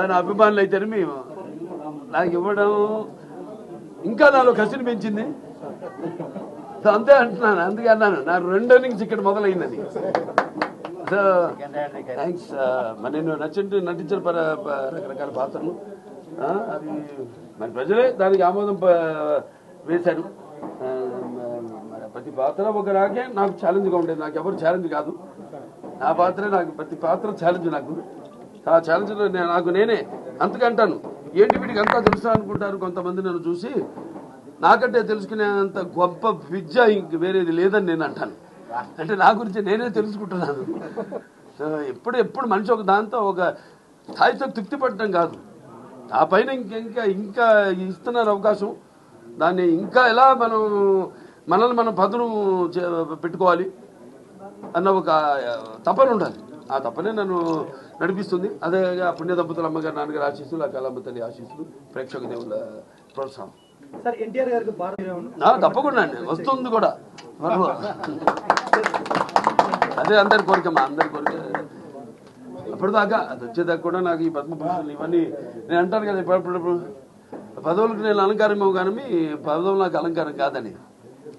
నా అభిమానులు అయితేనే మేము నాకు ఇవ్వడం ఇంకా నాలో కసిని పెంచింది. సో అంతే అంటున్నాను, అందుకే అన్నాను నా 2 innings ఇక్కడ మొదలైందని. So thanks. మరి నేను నటించిన రకరకాల పాత్రలు అవి మరి ప్రజలే దానికి ఆమోదం వేశారు. మరి ప్రతి పాత్ర ఒక నాకే నాకు ఛాలెంజ్గా ఉండేది. నాకు ఎవరు ఛాలెంజ్ కాదు, నా పాత్రే నాకు, ప్రతి పాత్ర ఛాలెంజ్ నాకు. ఆ ఛాలెంజ్లో నాకు నేనే అంతకంటాను. ఏంటి వీడికి అంతా తెలుసా అనుకుంటారు కొంతమంది నన్ను చూసి. నాకంటే తెలుసుకునేంత గొప్ప విద్య ఇంక వేరేది లేదని నేను అంటాను. అంటే నా గురించి నేనే తెలుసుకుంటున్నాను. ఎప్పుడు మనిషి ఒక దాంతో ఒక స్థాయితో తృప్తి పడటం కాదు, ఆ పైన ఇంకా ఇస్తున్నారు అవకాశం. దాన్ని ఇంకా ఎలా మనల్ని మనం పదును పెట్టుకోవాలి అన్న ఒక తపన ఉండాలి. ఆ తపనే నన్ను నడిపిస్తుంది. అదే పుణ్య దంపతుల అమ్మగారు నాన్నగారు ఆశీస్సులు, ఆ కళమ్మ తల్లి ఆశీస్సులు, ప్రేక్షక దేవుళ్ళ ప్రోత్సాహం. తప్పకుండా అండి, వస్తుంది కూడా. అదే అందరి కోరికమ్మా, అందరి కోరిక. అప్పటిదాకా అది వచ్చేదాకా కూడా నాకు ఈ పద్మభూషణ్ ఇవన్నీ నేను అంటాను కదా, ఇప్పుడు పదవులకు నేను అలంకారం కానీ పదవులు నాకు అలంకారం కాదని.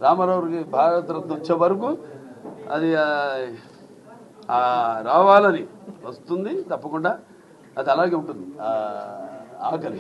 రామారావుకి భారతరత్న వచ్చే వరకు అది రావాలని వస్తుంది తప్పకుండా. అది అలాగే ఉంటుంది. ఆకలి